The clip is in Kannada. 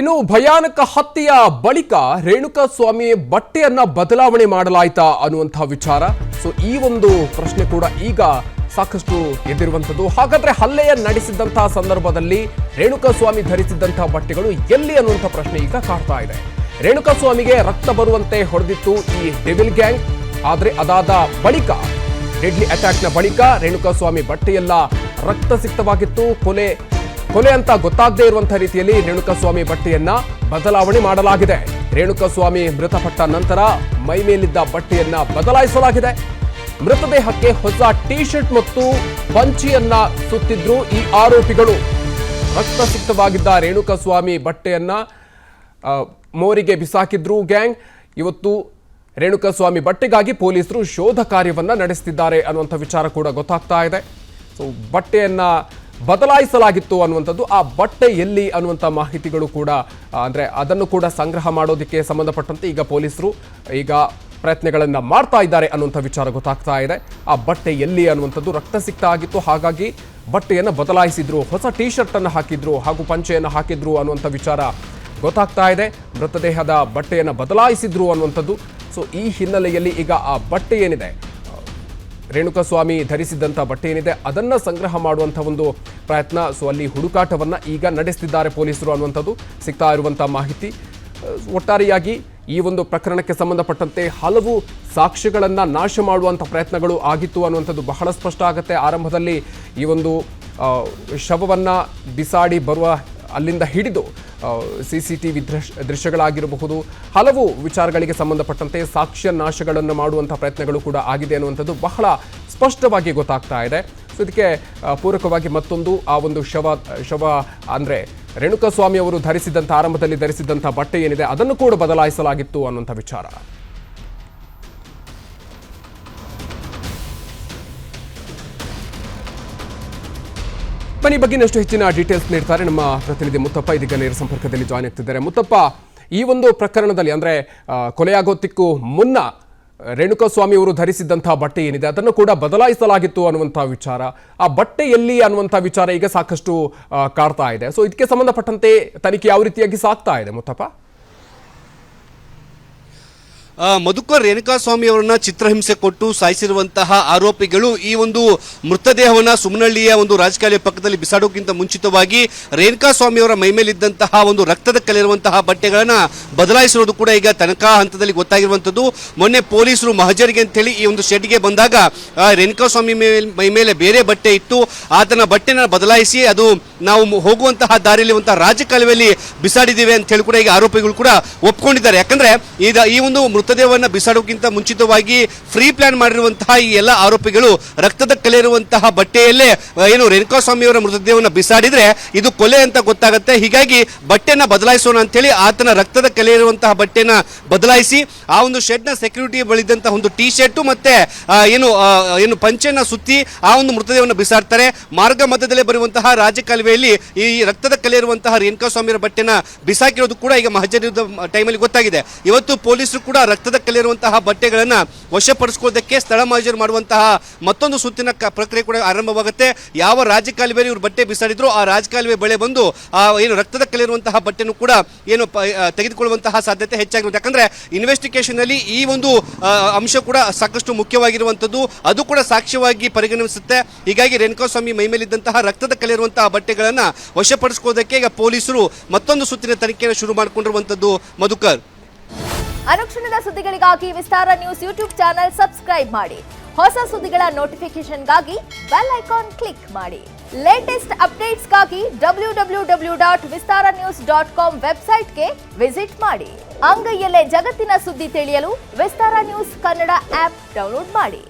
ಇನ್ನು ಭಯಾನಕ ಹತ್ಯೆಯ ಬಳಿಕ ರೇಣುಕಾಸ್ವಾಮಿ ಬಟ್ಟೆಯನ್ನ ಬದಲಾವಣೆ ಮಾಡಲಾಯಿತಾ ಅನ್ನುವಂತಹ ವಿಚಾರ. ಸೊ ಈ ಒಂದು ಪ್ರಶ್ನೆ ಕೂಡ ಈಗ ಸಾಕಷ್ಟು ಎದ್ದಿರುವಂತದ್ದು. ಹಾಗಾದ್ರೆ ಹಲ್ಲೆಯ ನಡೆಸಿದಂತಹ ಸಂದರ್ಭದಲ್ಲಿ ರೇಣುಕಾಸ್ವಾಮಿ ಧರಿಸಿದಂತಹ ಬಟ್ಟೆಗಳು ಎಲ್ಲಿ ಅನ್ನುವಂಥ ಪ್ರಶ್ನೆ ಈಗ ಕಾಡ್ತಾ ಇದೆ. ರೇಣುಕಾಸ್ವಾಮಿಗೆ ರಕ್ತ ಬರುವಂತೆ ಹೊಡೆದಿತ್ತು ಈ ಡೆವಿಲ್ ಗ್ಯಾಂಗ್. ಆದ್ರೆ ಅದಾದ ಬಳಿಕ ಡೆಡ್ಲಿ ಅಟ್ಯಾಕ್ನ ಬಳಿಕ ರೇಣುಕಾಸ್ವಾಮಿ ಬಟ್ಟೆಯೆಲ್ಲ ರಕ್ತ ಸಿಕ್ತವಾಗಿತ್ತು. ಕೊಲೆ ಅಂತ ಗೊತ್ತಾಗದೇ ಇರುವಂತಹ ರೀತಿಯಲ್ಲಿ ರೇಣುಕಾಸ್ವಾಮಿ ಬಟ್ಟೆಯನ್ನ ಬದಲಾವಣೆ ಮಾಡಲಾಗಿದೆ. ರೇಣುಕಾಸ್ವಾಮಿ ಮೃತಪಟ್ಟ ನಂತರ ಮೈ ಮೇಲಿದ್ದ ಬಟ್ಟೆಯನ್ನ ಬದಲಾಯಿಸಲಾಗಿದೆ. ಮೃತದೇಹಕ್ಕೆ ಹೊಸ ಟಿ ಶರ್ಟ್ ಮತ್ತು ಪಂಚಿಯನ್ನ ಸುತ್ತಿದ್ರು ಈ ಆರೋಪಿಗಳು. ರಕ್ತ ಸಿಕ್ತವಾಗಿದ್ದ ರೇಣುಕಾಸ್ವಾಮಿ ಬಟ್ಟೆಯನ್ನ ಮೋರಿಗೆ ಬಿಸಾಕಿದ್ರು ಗ್ಯಾಂಗ್. ಇವತ್ತು ರೇಣುಕಾಸ್ವಾಮಿ ಬಟ್ಟೆಗಾಗಿ ಪೊಲೀಸರು ಶೋಧ ಕಾರ್ಯವನ್ನ ನಡೆಸುತ್ತಿದ್ದಾರೆ ಅನ್ನುವಂಥ ವಿಚಾರ ಕೂಡ ಗೊತ್ತಾಗ್ತಾ ಇದೆ. ಸೊ ಬಟ್ಟೆಯನ್ನ ಬದಲಾಯಿಸಲಾಗಿತ್ತು ಅನ್ನುವಂಥದ್ದು. ಆ ಬಟ್ಟೆ ಎಲ್ಲಿ ಅನ್ನುವಂಥ ಮಾಹಿತಿಗಳು ಕೂಡ ಅಂದರೆ ಅದನ್ನು ಕೂಡ ಸಂಗ್ರಹ ಮಾಡೋದಕ್ಕೆ ಸಂಬಂಧಪಟ್ಟಂತೆ ಈಗ ಪೊಲೀಸರು ಈಗ ಪ್ರಯತ್ನಗಳನ್ನು ಮಾಡ್ತಾ ಇದ್ದಾರೆ ಅನ್ನುವಂಥ ವಿಚಾರ ಗೊತ್ತಾಗ್ತಾ ಇದೆ. ಆ ಬಟ್ಟೆ ಎಲ್ಲಿ ಅನ್ನುವಂಥದ್ದು ರಕ್ತ ಸಿಕ್ತಾ ಆಗಿತ್ತು, ಹಾಗಾಗಿ ಬಟ್ಟೆಯನ್ನು ಬದಲಾಯಿಸಿದ್ರು, ಹೊಸ ಟಿ ಶರ್ಟನ್ನು ಹಾಕಿದ್ರು ಹಾಗೂ ಪಂಚೆಯನ್ನು ಹಾಕಿದ್ರು ಅನ್ನುವಂಥ ವಿಚಾರ ಗೊತ್ತಾಗ್ತಾ ಇದೆ. ಮೃತದೇಹದ ಬಟ್ಟೆಯನ್ನು ಬದಲಾಯಿಸಿದ್ರು ಅನ್ನುವಂಥದ್ದು. ಸೊ ಈ ಹಿನ್ನೆಲೆಯಲ್ಲಿ ಈಗ ಆ ಬಟ್ಟೆ ಏನಿದೆ, ರೇಣುಕಾಸ್ವಾಮಿ ಧರಿಸಿದ್ದಂಥ ಬಟ್ಟೆ ಏನಿದೆ ಅದನ್ನು ಸಂಗ್ರಹ ಮಾಡುವಂಥ ಒಂದು ಪ್ರಯತ್ನ, ಸೊ ಅಲ್ಲಿ ಹುಡುಕಾಟವನ್ನು ಈಗ ನಡೆಸ್ತಿದ್ದಾರೆ ಪೊಲೀಸರು ಅನ್ನುವಂಥದ್ದು ಸಿಗ್ತಾ ಇರುವಂಥ ಮಾಹಿತಿ. ಒಟ್ಟಾರೆಯಾಗಿ ಈ ಒಂದು ಪ್ರಕರಣಕ್ಕೆ ಸಂಬಂಧಪಟ್ಟಂತೆ ಹಲವು ಸಾಕ್ಷ್ಯಗಳನ್ನು ನಾಶ ಮಾಡುವಂಥ ಪ್ರಯತ್ನಗಳು ಆಗಿತ್ತು ಅನ್ನುವಂಥದ್ದು ಬಹಳ ಸ್ಪಷ್ಟ ಆಗುತ್ತೆ. ಆರಂಭದಲ್ಲಿ ಈ ಒಂದು ಶವವನ್ನು ಬಿಸಾಡಿ ಬರುವ ಅಲ್ಲಿಂದ ಹಿಡಿದು CCTV ದೃಶ್ಯಗಳಾಗಿರಬಹುದು, ಹಲವು ವಿಚಾರಗಳಿಗೆ ಸಂಬಂಧಪಟ್ಟಂತೆ ಸಾಕ್ಷ್ಯ ನಾಶಗಳನ್ನು ಮಾಡುವಂಥ ಪ್ರಯತ್ನಗಳು ಕೂಡ ಆಗಿದೆ ಅನ್ನುವಂಥದ್ದು ಬಹಳ ಸ್ಪಷ್ಟವಾಗಿ ಗೊತ್ತಾಗ್ತಾ ಇದೆ. ಸೊ ಇದಕ್ಕೆ ಪೂರಕವಾಗಿ ಮತ್ತೊಂದು ಆ ಒಂದು ಶವ ಅಂದರೆ ರೇಣುಕಾಸ್ವಾಮಿ ಅವರು ಆರಂಭದಲ್ಲಿ ಧರಿಸಿದಂಥ ಬಟ್ಟೆ ಏನಿದೆ ಅದನ್ನು ಕೂಡ ಬದಲಾಯಿಸಲಾಗಿತ್ತು ಅನ್ನುವಂಥ ವಿಚಾರ. ಈ ಬಗ್ಗೆ ಇನ್ನಷ್ಟು ಹೆಚ್ಚಿನ ಡೀಟೇಲ್ಸ್ ನೀಡ್ತಾರೆ ನಮ್ಮ ಪ್ರತಿನಿಧಿ ಮುತ್ತಪ್ಪ. ಇದೀಗ ನೇರ ಸಂಪರ್ಕದಲ್ಲಿ ಜಾಯ್ನ್ ಆಗ್ತಿದ್ದಾರೆ. ಮುತ್ತಪ್ಪ, ಈ ಒಂದು ಪ್ರಕರಣದಲ್ಲಿ ಅಂದರೆ ಕೊಲೆಯಾಗೋದಕ್ಕೂ ಮುನ್ನ ರೇಣುಕಾಸ್ವಾಮಿ ಅವರು ಧರಿಸಿದಂತಹ ಬಟ್ಟೆ ಏನಿದೆ ಅದನ್ನು ಕೂಡ ಬದಲಾಯಿಸಲಾಗಿತ್ತು ಅನ್ನುವಂಥ ವಿಚಾರ, ಆ ಬಟ್ಟೆ ಎಲ್ಲಿ ಅನ್ನುವಂಥ ವಿಚಾರ ಈಗ ಸಾಕಷ್ಟು ಕಾಡ್ತಾ ಇದೆ. ಸೊ ಇದಕ್ಕೆ ಸಂಬಂಧಪಟ್ಟಂತೆ ತನಿಖೆ ಯಾವ ರೀತಿಯಾಗಿ ಸಾಗ್ತಾ ಇದೆ ಮುತ್ತಪ್ಪ? ಮಧುಕರ್ ರೇಣುಕಾಸ್ವಾಮಿ ಅವರನ್ನ ಚಿತ್ರಹಿಂಸೆ ಕೊಟ್ಟು ಸಾಯಿಸಿರುವಂತಹ ಆರೋಪಿಗಳು ಈ ಒಂದು ಮೃತದೇಹವನ್ನು ಸುಮನಹಳ್ಳಿಯ ಒಂದು ರಾಜಕಾಲುವೆ ಪಕ್ಕದಲ್ಲಿ ಬಿಸಾಡೋಕ್ಕಿಂತ ಮುಂಚಿತವಾಗಿ ರೇಣುಕಾಸ್ವಾಮಿ ಅವರ ಮೈಮೇಲಿದ್ದಂತಹ ಒಂದು ರಕ್ತದ ಕಲೆಯಿರುವಂತಹ ಬಟ್ಟೆಗಳನ್ನ ಬದಲಾಯಿಸಿರೋದು ಕೂಡ ಈಗ ತನಿಖಾ ಹಂತದಲ್ಲಿ ಗೊತ್ತಾಗಿರುವಂಥದ್ದು. ಮೊನ್ನೆ ಪೊಲೀಸರು ಮಹಜರಿಗೆ ಅಂತೇಳಿ ಈ ಒಂದು ಶೆಡ್ಗೆ ಬಂದಾಗ ರೇಣುಕಾಸ್ವಾಮಿ ಮೈ ಮೇಲೆ ಬೇರೆ ಬಟ್ಟೆ ಇತ್ತು, ಆತನ ಬಟ್ಟೆನ ಬದಲಾಯಿಸಿ ಅದು ನಾವು ಹೋಗುವಂತಹ ದಾರಿಯಲ್ಲಿ ರಾಜಕಾಲುವೆಯಲ್ಲಿ ಬಿಸಾಡಿದ್ದೇವೆ ಅಂತ ಹೇಳಿ ಕೂಡ ಈಗ ಆರೋಪಿಗಳು ಕೂಡ ಒಪ್ಕೊಂಡಿದ್ದಾರೆ. ಯಾಕಂದ್ರೆ ಈಗ ಈ ಒಂದು ಮೃತದೇಹವನ್ನು ಬಿಸಾಡೋಕ್ಕಿಂತ ಮುಂಚಿತವಾಗಿ ಫ್ರೀ ಪ್ಲಾನ್ ಮಾಡಿರುವಂತಹ ಈ ಎಲ್ಲ ಆರೋಪಿಗಳು ರಕ್ತದ ಕಲೆ ಇರುವಂತಹ ಬಟ್ಟೆಯಲ್ಲೇ ಏನು ರೇಣುಕಾಸ್ವಾಮಿ ಅವರ ಮೃತದೇಹವನ್ನು ಬಿಸಾಡಿದ್ರೆ ಇದು ಕೊಲೆ ಅಂತ ಗೊತ್ತಾಗುತ್ತೆ. ಹೀಗಾಗಿ ಬಟ್ಟೆನ ಬದಲಾಯಿಸೋಣ ಅಂತೇಳಿ ಆತನ ರಕ್ತದ ಕಲೆ ಇರುವಂತಹ ಬಟ್ಟೆನ ಬದಲಾಯಿಸಿ ಆ ಒಂದು ಶೆಡ್ನ ಸೆಕ್ಯೂರಿಟಿ ಬಳಿದಂತಹ ಒಂದು ಟಿ ಶರ್ಟ್ ಮತ್ತೆ ಏನು ಪಂಚೆನ ಸುತ್ತಿ ಆ ಒಂದು ಮೃತದೇಹವನ್ನು ಬಿಸಾಡ್ತಾರೆ. ಮಾರ್ಗ ಮಧ್ಯದಲ್ಲೇ ಬರುವಂತಹ ರಾಜಕಾಲುವೆಯಲ್ಲಿ ಈ ರಕ್ತದ ಕಲೆ ಇರುವಂತಹ ರೇಣುಕಾಸ್ವಾಮಿ ಅವರ ಬಟ್ಟೆನ ಬಿಸಾಕಿರೋದು ಕೂಡ ಈಗ ಮಹಜರಿದ್ದ ಟೈಮಲ್ಲಿ ಗೊತ್ತಾಗಿದೆ. ಇವತ್ತು ಪೊಲೀಸರು ಕೂಡ ರಕ್ತದ ಕಲೆ ಇರುವಂತಹ ಬಟ್ಟೆಗಳನ್ನ ವಶಪಡಿಸಿಕೊಳ್ಳೋದಕ್ಕೆ ಸ್ಥಳ ಮಹಜರು ಮಾಡುವಂತಹ ಮತ್ತೊಂದು ಸುತ್ತಿನ ಪ್ರಕ್ರಿಯೆ ಕೂಡ ಆರಂಭವಾಗುತ್ತೆ. ಯಾವ ರಾಜಕಾಲುವೆಯಲ್ಲಿ ಇವರು ಬಟ್ಟೆ ಬಿಸಾಡಿದ್ರು ಆ ರಾಜಕಾಲುವೆ ಬಳೆ ಬಂದು ಏನು ರಕ್ತದ ಕಲೆ ಇರುವಂತಹ ಬಟ್ಟೆನೂ ಕೂಡ ತೆಗೆದುಕೊಳ್ಳುವಂತಹ ಸಾಧ್ಯತೆ ಹೆಚ್ಚಾಗಿರುತ್ತೆ. ಯಾಕಂದ್ರೆ ಇನ್ವೆಸ್ಟಿಗೇಷನ್ ಅಲ್ಲಿ ಈ ಒಂದು ಅಂಶ ಕೂಡ ಸಾಕಷ್ಟು ಮುಖ್ಯವಾಗಿರುವಂತದ್ದು, ಅದು ಕೂಡ ಸಾಕ್ಷ್ಯವಾಗಿ ಪರಿಗಣಿಸುತ್ತೆ. ಹೀಗಾಗಿ ರೇಣುಕಾಸ್ವಾಮಿ ಮೈಮೇಲಿದ್ದಂತಹ ರಕ್ತದ ಕಲೆ ಇರುವಂತಹ ಬಟ್ಟೆಗಳನ್ನ ವಶಪಡಿಸಿಕೊಳ್ಳೋದಕ್ಕೆ ಈಗ ಪೊಲೀಸರು ಮತ್ತೊಂದು ಸುತ್ತಿನ ತನಿಖೆಯನ್ನು ಶುರು ಮಾಡಿಕೊಂಡಿರುವಂತದ್ದು. ಮಧುಕರ್, ಅನುಕ್ಷಣದ ಸುದ್ದಿಗಳಿಗಾಗಿ ವಿಸ್ತಾರ ನ್ಯೂಸ್ ಯೂಟ್ಯೂಬ್ ಚಾನೆಲ್ ಸಬ್ಸ್ಕ್ರೈಬ್ ಮಾಡಿ. ಹೊಸ ಸುದ್ದಿಗಳ ನೋಟಿಫಿಕೇಶನ್ಗಾಗಿ ಬೆಲ್ ಐಕಾನ್ ಕ್ಲಿಕ್ ಮಾಡಿ. ಲೇಟೆಸ್ಟ್ ಅಪ್ಡೇಟ್ಸ್ಗಾಗಿ www.vistaranews.com ವೆಬ್ಸೈಟ್ಗೆ ವಿಸಿಟ್ ಮಾಡಿ. ಅಂಗೈಯಲ್ಲೇ ಜಗತ್ತಿನ ಸುದ್ದಿ ತಿಳಿಯಲು ವಿಸ್ತಾರ ನ್ಯೂಸ್ ಕನ್ನಡ ಆಪ್ ಡೌನ್ಲೋಡ್ ಮಾಡಿ.